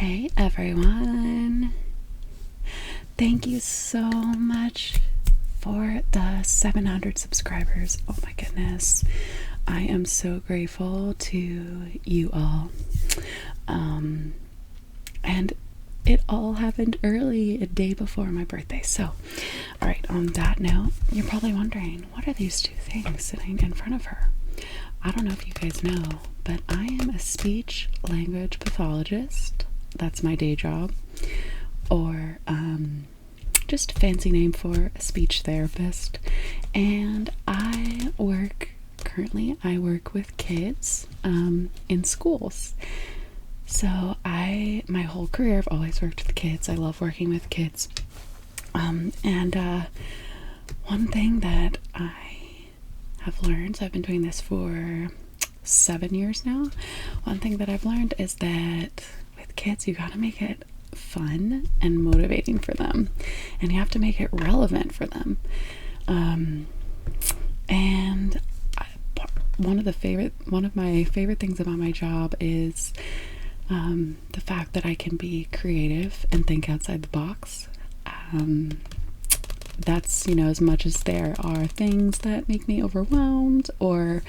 Hey everyone! Thank you so much for the 700 subscribers. Oh my goodness. I am so grateful to you all. And it all happened early, a day before my birthday. So, alright, on that note, you're probably wondering, what are these two things sitting in front of her? I don't know if you guys know, but I am a speech language pathologist. That's my day job. Or just a fancy name for a speech therapist. And I work with kids in schools. So my whole career I've always worked with kids. I love working with kids. And one thing that I have learned, so I've been doing this for 7 years now. One thing that I've learned is that with kids, you gotta make it fun and motivating for them, and you have to make it relevant for them. One of my favorite things about my job is the fact that I can be creative and think outside the box. That's, as much as there are things that make me overwhelmed or,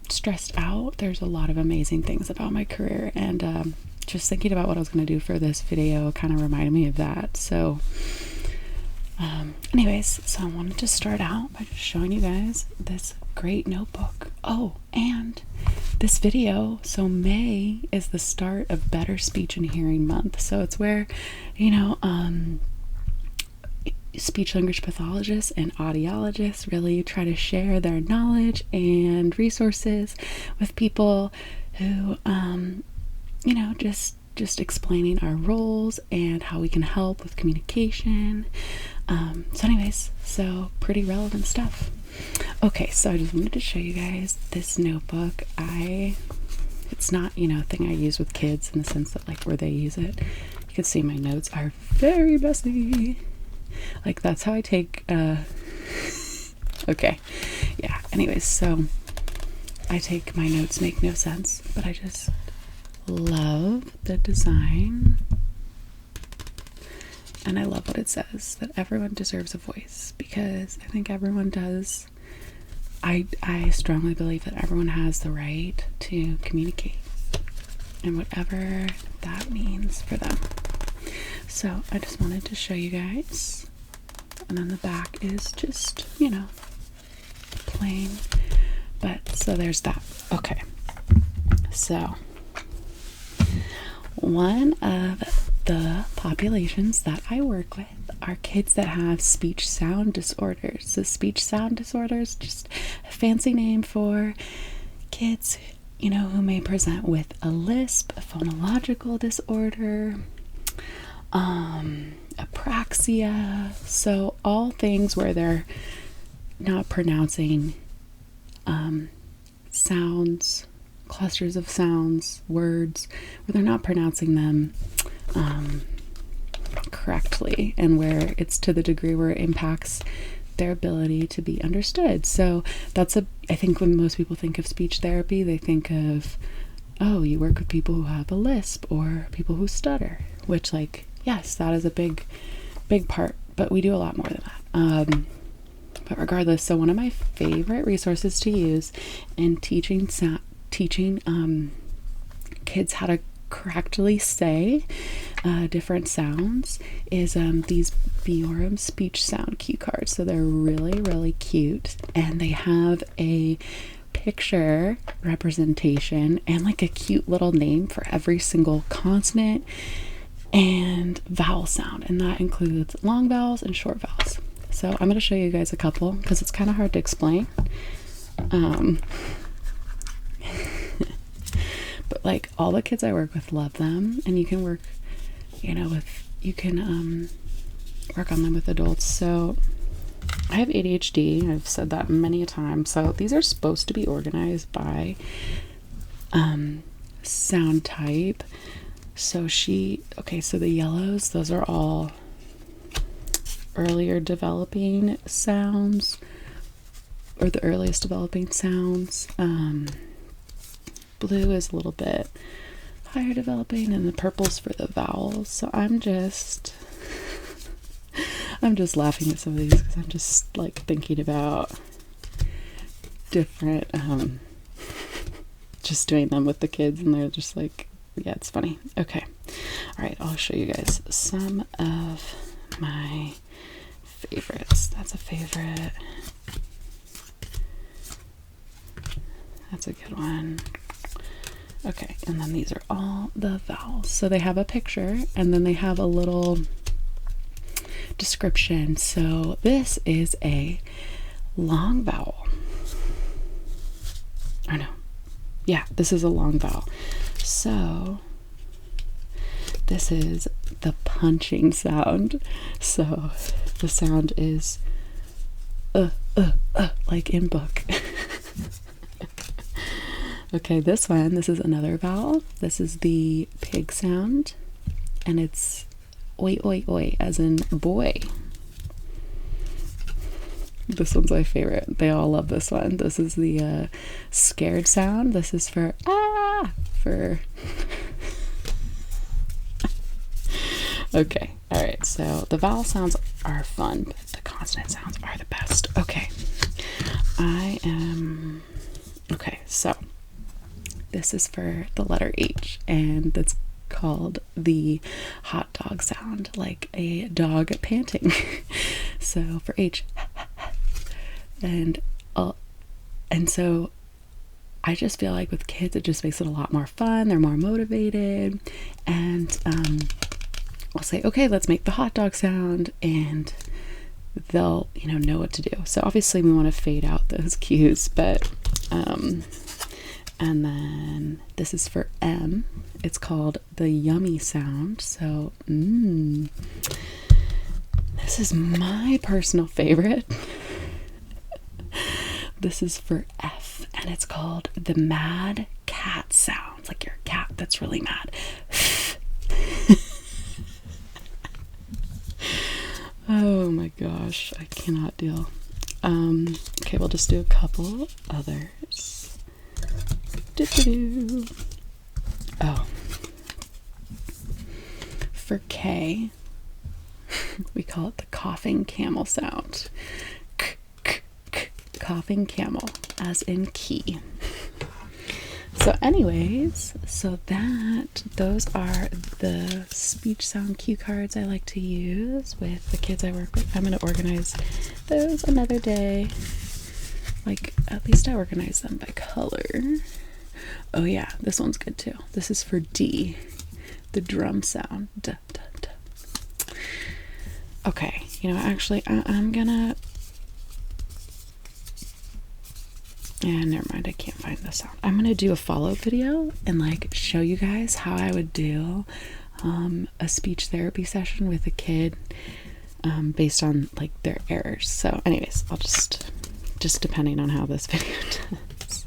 stressed out, there's a lot of amazing things about my career. And just thinking about what I was going to do for this video kind of reminded me of that. So anyways, so I wanted to start out by just showing you guys this great notebook. Oh, and this video, so May is the start of Better Speech and Hearing Month. So it's where, speech language pathologists and audiologists really try to share their knowledge and resources with people who, just explaining our roles and how we can help with communication. So pretty relevant stuff. Okay, so I just wanted to show you guys this notebook. It's not, a thing I use with kids in the sense that where they use it. You can see my notes are very messy. That's how I take, okay. Yeah, anyways, so I take my notes, make no sense, but I just love the design. And I love what it says, that everyone deserves a voice, because I think everyone does. I strongly believe that everyone has the right to communicate, and whatever that means for them. So I just wanted to show you guys. And then the back is just, plain. But so there's that. Okay. So one of the populations that I work with are kids that have speech sound disorders. So speech sound disorders, just a fancy name for kids, who may present with a lisp, a phonological disorder, apraxia. So all things where they're not pronouncing sounds, clusters of sounds, words, where they're not pronouncing them correctly, and where it's to the degree where it impacts their ability to be understood. So I think when most people think of speech therapy, they think of, oh, you work with people who have a lisp or people who stutter, which yes, that is a big part, but we do a lot more than that. But regardless, so one of my favorite resources to use in teaching kids how to correctly say different sounds is these Biorum speech sound cue cards. So they're really, really cute, and they have a picture representation and a cute little name for every single consonant and vowel sound, and that includes long vowels and short vowels. So I'm going to show you guys a couple because it's kind of hard to explain. But all the kids I work with love them, and you can work, work on them with adults. So I have ADHD. I've said that many a time. So these are supposed to be organized by sound type. So so the yellows, those are all earlier developing sounds, or the earliest developing sounds. Blue is a little bit higher developing, and the purple's for the vowels. So I'm just laughing at some of these because I'm just like thinking about different just doing them with the kids, and they're just like, yeah, it's funny. Okay, all right, I'll show you guys some of my favorites. That's a favorite. That's a good one. Okay, and then these are all the vowels. So they have a picture and then they have a little description. So this is a long vowel. Or no. Yeah, this is a long vowel. So this is the punching sound. So the sound is like in book. Okay, this is another vowel. This is the pig sound, and it's oi, oi, oi, as in boy. This one's my favorite. They all love this one. This is the scared sound. This is for ah, for... Okay, all right, so the vowel sounds are fun, but the consonant sounds are the best. Okay, okay, so this is for the letter H, and that's called the hot dog sound, like a dog panting. So for H, and so I just feel like with kids, it just makes it a lot more fun. They're more motivated, and I'll say, okay, let's make the hot dog sound, and they'll, know what to do. So obviously we want to fade out those cues, but and then this is for M. It's called the yummy sound. So this is my personal favorite. This is for F, and it's called the mad cat sound, like you're a cat that's really mad. Oh my gosh, I cannot deal. Okay, we'll just do a couple others. Oh, for K, we call it the coughing camel sound. Coughing camel, as in key. So anyways, those are the speech sound cue cards I like to use with the kids I work with. I'm going to organize those another day. Like, at least I organize them by color. Oh yeah, this one's good too. This is for D, the drum sound. Duh, duh, duh. Okay, actually, I'm gonna... Yeah, never mind, I can't find the sound. I'm gonna do a follow-up video and show you guys how I would do a speech therapy session with a kid based on their errors. So anyways, I'll just depending on how this video does.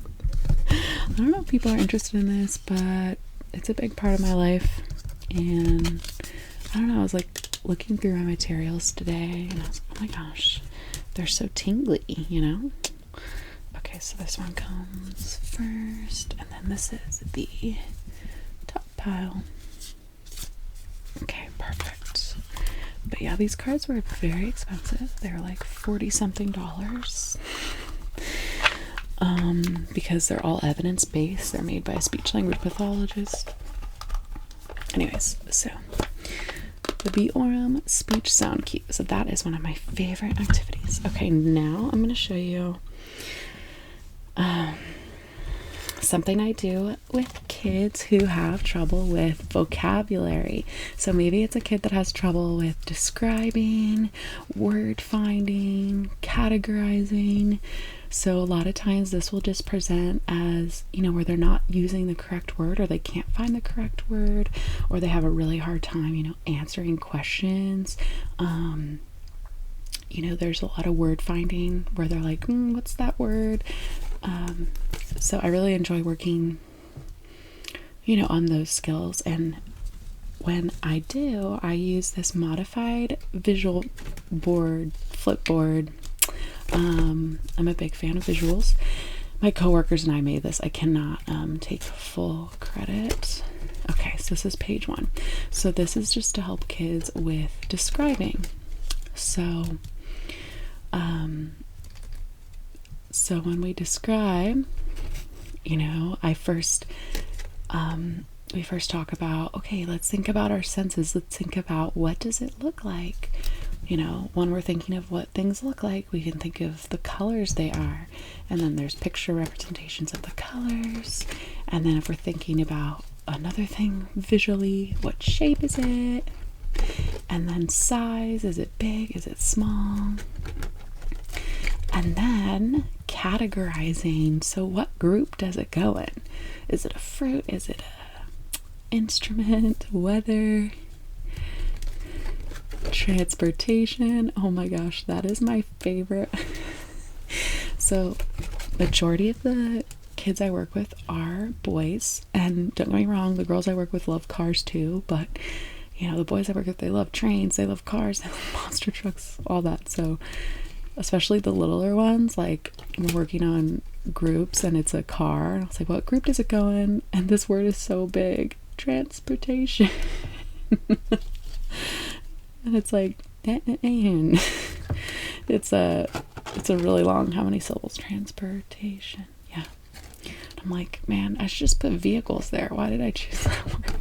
I don't know if people are interested in this, but it's a big part of my life, and I don't know, I was looking through my materials today and I was like, oh my gosh, they're so tingly, Okay, so this one comes first, and then this is the top pile. Okay, perfect. But yeah, these cards were very expensive. They were like $40-something. Because they're all evidence-based. They're made by a speech-language pathologist. Anyways, so the B-Aurum speech sound cue. So that is one of my favorite activities. Okay, now I'm going to show you something I do with kids who have trouble with vocabulary. So maybe it's a kid that has trouble with describing, word finding, categorizing. So a lot of times this will just present as, where they're not using the correct word, or they can't find the correct word, or they have a really hard time, answering questions. There's a lot of word finding where they're like, what's that word? So I really enjoy working, on those skills. And when I do, I use this modified visual board, Flipboard. I'm a big fan of visuals. My coworkers and I made this. I cannot take full credit. Okay. So this is page 1. So this is just to help kids with describing. So so when we describe, you know, we first talk about, okay, let's think about our senses. Let's think about, what does it look like? You know, when we're thinking of what things look like, we can think of the colors they are. And then there's picture representations of the colors. And then if we're thinking about another thing visually, what shape is it? And then size, is it big? Is it small? And then categorizing, so what group does it go in? Is it a fruit? Is it a instrument? Weather? Transportation? Oh my gosh, that is my favorite. So majority of the kids I work with are boys, and don't get me wrong, the girls I work with love cars too, but you know, the boys I work with, they love trains, they love cars, they love monster trucks, all that. So especially the littler ones, like we're working on groups and it's a car, and I was like, what group does it go in? And this word is so big, transportation. And it's like, and it's a really long, how many syllables? Transportation. Yeah. I'm like, man, I should just put vehicles there. Why did I choose that word?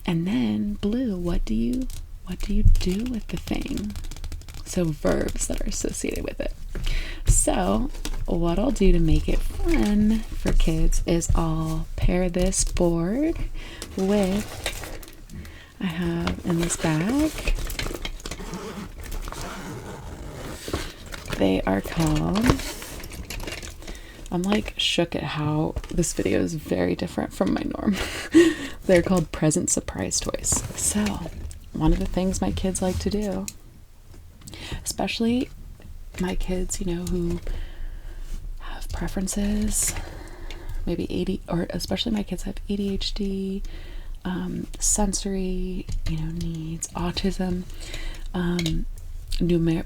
And then blue, what do you do with the thing? So verbs that are associated with it. So what I'll do to make it fun for kids is I'll pair this board with, I have in this bag, they are called, I'm like shook at how this video is very different from my norm. They're called present surprise toys. So one of the things my kids like to do, especially my kids, you know, who have preferences, maybe or especially my kids have ADHD, sensory, you know, needs, autism,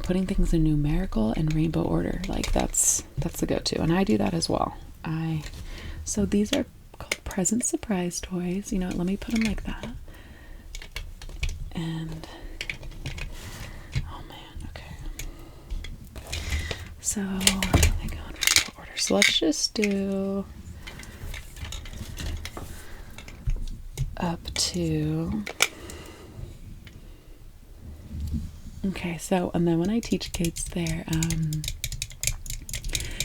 putting things in numerical and rainbow order, like that's the go-to, and I do that as well. So these are called present surprise toys. You know what, let me put them like that. And oh man, okay, so they go in rainbow order. So let's just do up to, okay, so, and then when I teach kids their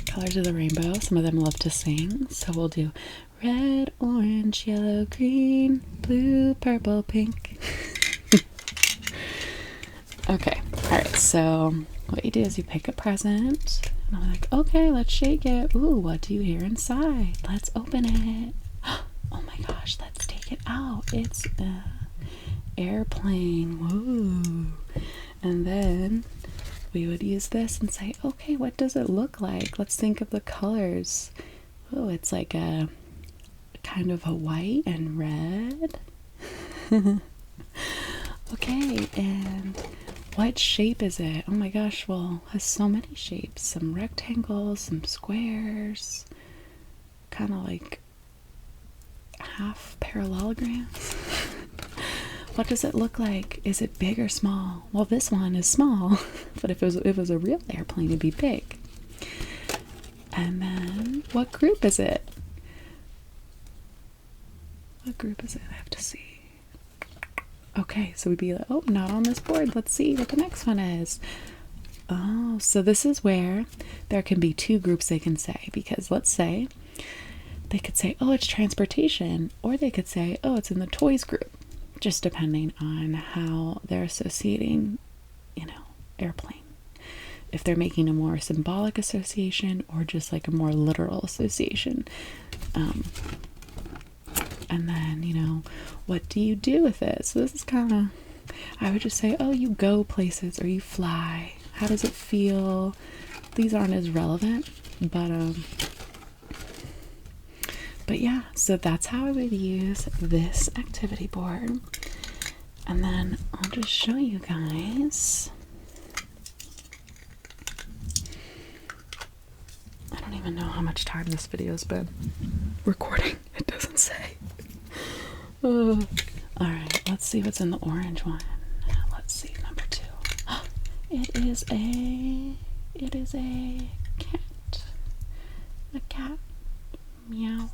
colors of the rainbow, some of them love to sing, so we'll do red, orange, yellow, green, blue, purple, pink. Okay, all right, so what you do is you pick a present, and I'm like, okay, let's shake it. Ooh, what do you hear inside? Let's open it. Oh my gosh, let's take it out. It's an airplane. Woo. And then we would use this and say, okay, what does it look like? Let's think of the colors. Oh, it's like a kind of a white and red. Okay, and what shape is it? Oh my gosh, well, it has so many shapes. Some rectangles, some squares, kind of like half parallelograms. What does it look like? Is it big or small? Well, this one is small, but if it was a real airplane, it'd be big. And then, what group is it? What group is it? I have to see. Okay, so we'd be like, oh, not on this board. Let's see what the next one is. Oh, so this is where there can be two groups they can say, because let's say they could say, oh, it's transportation, or they could say, oh, it's in the toys group, just depending on how they're associating, you know, airplane. If they're making a more symbolic association or just like a more literal association. And then, you know, what do you do with it? So this is kind of, I would just say, oh, you go places or you fly. How does it feel? These aren't as relevant, but yeah, so that's how I would use this activity board. And then I'll just show you guys. I don't even know how much time this video's been recording. It doesn't say. All right, let's see what's in the orange one. Let's see, number 2. It is a cat. A cat. Meow.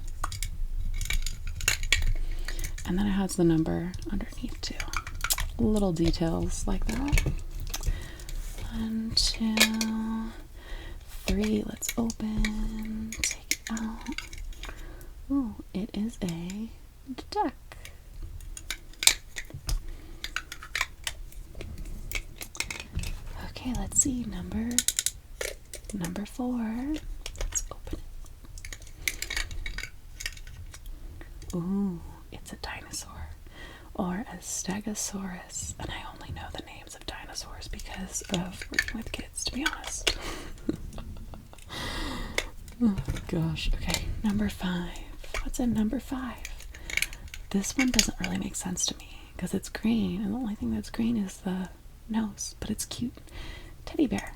And then it has the number underneath too. Little details like that. 1, 2, 3. Let's open. Take it out. Ooh, it is a duck. Okay, let's see. Number 4. Let's open it. Ooh, it's a dinosaur, or a stegosaurus. And I only know the names of dinosaurs because of working with kids, to be honest. Oh gosh. Okay, number 5. What's in number 5? This one doesn't really make sense to me because it's green, and the only thing that's green is the nose, but it's cute. Teddy bear.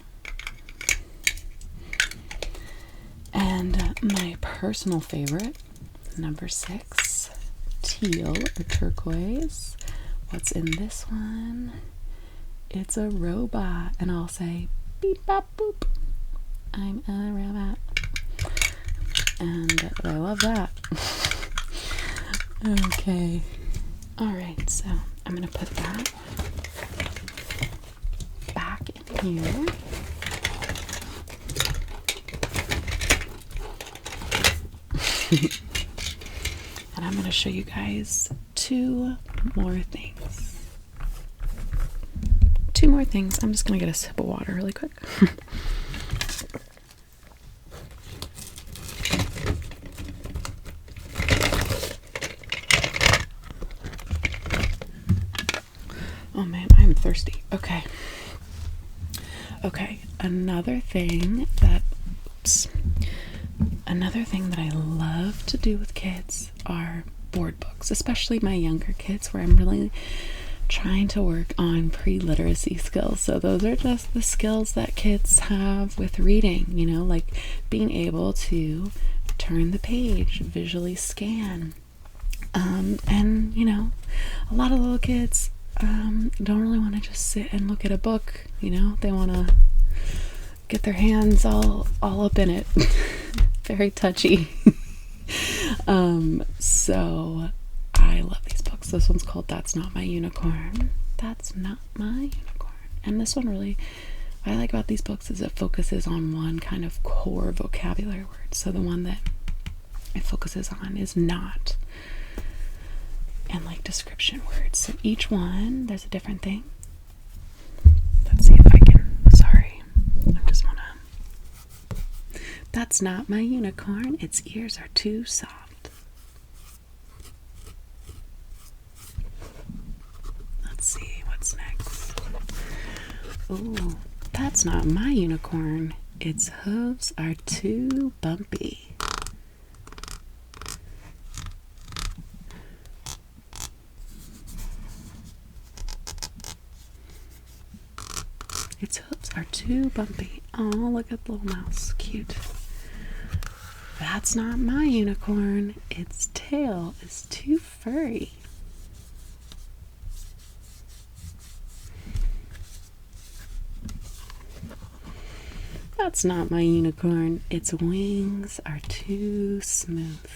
And my personal favorite, number 6, teal or turquoise. What's in this one? It's a robot, and I'll say beep bop boop. I'm a robot. And I love that. Okay. Alright, so I'm gonna put that back in here. And I'm gonna show you guys 2 more things. 2 more things. I'm just gonna get a sip of water really quick. Oh man, I'm thirsty. Okay. Another thing that I love to do with kids are board books, especially my younger kids, where I'm really trying to work on pre-literacy skills. So those are just the skills that kids have with reading, you know, like being able to turn the page, visually scan. And you know, a lot of little kids don't really want to just sit and look at a book, you know, they want to get their hands all up in it. Very touchy. So I love these books. This one's called That's Not My Unicorn. That's Not My Unicorn. And this one really, what I like about these books is it focuses on one kind of core vocabulary word. So the one that it focuses on is not, and like description words. So each one, there's a different thing. Let's see if I can, sorry, I just want to. That's not my unicorn. Its ears are too soft. Let's see what's next. Oh, that's not my unicorn. Its hooves are too bumpy. Its hooves are too bumpy. Oh, look at the little mouse. Cute. That's not my unicorn. Its tail is too furry. That's not my unicorn. Its wings are too smooth.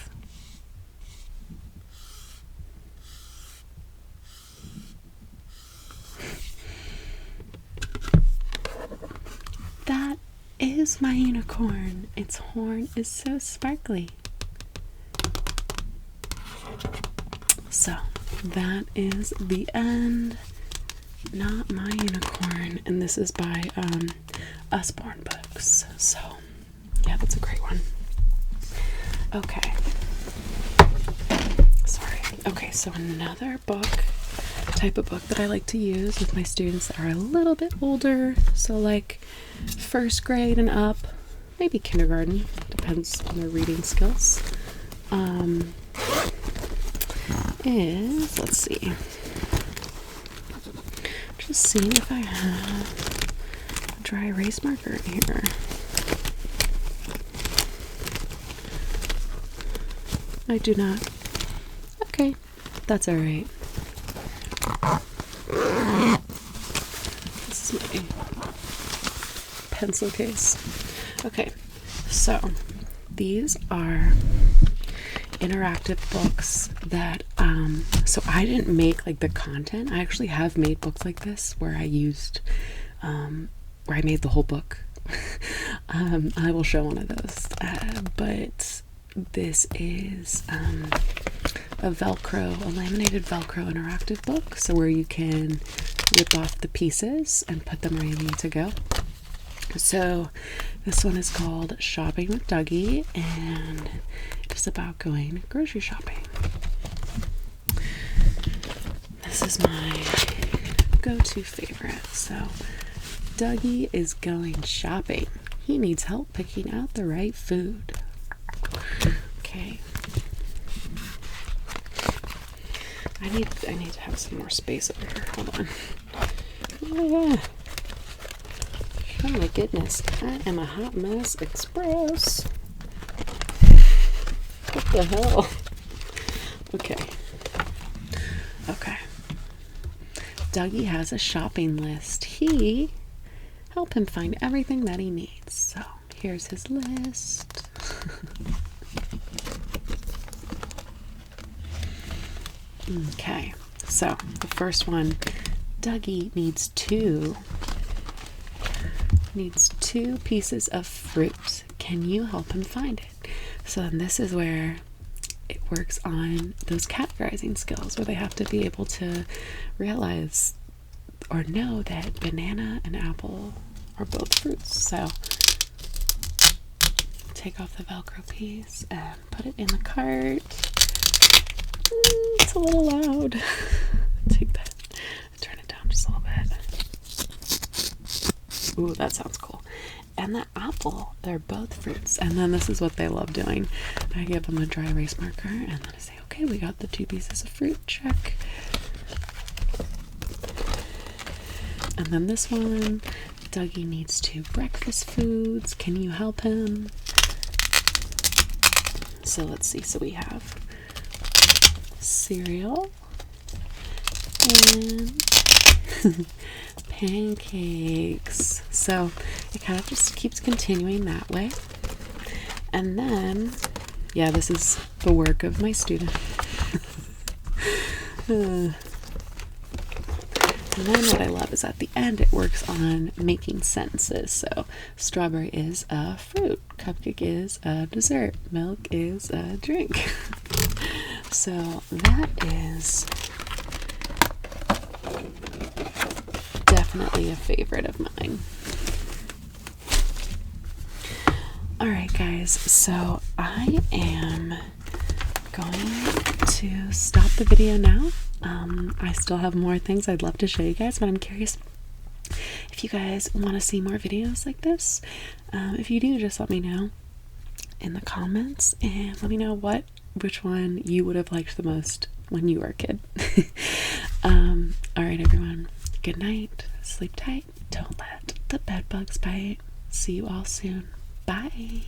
That is my unicorn. Its horn is so sparkly. So that is the end. Not My Unicorn, and this is by Usborne Books. So yeah, that's a great one. Okay. Sorry. Okay, so another type of book that I like to use with my students that are a little bit older, so like 1st grade and up, maybe kindergarten, depends on their reading skills, is, let's see, just seeing if I have a dry erase marker in here. I do not. Okay, That's all right. This is my pencil case. Okay, so these are interactive books that so I didn't make like the content. I actually have made books like this where I used where I made the whole book. I will show one of those, but this is a laminated Velcro interactive book, so where you can rip off the pieces and put them where you need to go. So this one is called Shopping with Dougie, and it's about going grocery shopping. This is my go-to favorite. So Dougie is going shopping. He needs help picking out the right food. Okay. I need to have some more space over here. Hold on. Oh my goodness, I am a hot mess express. What the hell? Okay. Dougie has a shopping list. Help him find everything that he needs. So here's his list. Okay, so the first one, Dougie needs two pieces of fruit. Can you help him find it? So then this is where it works on those categorizing skills, where they have to be able to realize or know that banana and apple are both fruits. So take off the Velcro piece and put it in the cart. It's a little loud. Take that, turn it down just a little bit. Ooh, that sounds cool. And the apple, they're both fruits. And then this is what they love doing. I give them a dry erase marker and then I say, okay, we got the two pieces of fruit, check. And then this one, Dougie needs two breakfast foods. Can you help him? So let's see. So we have cereal and pancakes. So it kind of just keeps continuing that way. And then, yeah, this is the work of my student. And then what I love is at the end it works on making sentences. So strawberry is a fruit, cupcake is a dessert, milk is a drink. So that is definitely a favorite of mine. Alright guys, so I am going to stop the video now. I still have more things I'd love to show you guys, but I'm curious if you guys want to see more videos like this. If you do, just let me know in the comments and let me know which one you would have liked the most when you were a kid. Alright everyone, good night, sleep tight, don't let the bed bugs bite. See you all soon. Bye.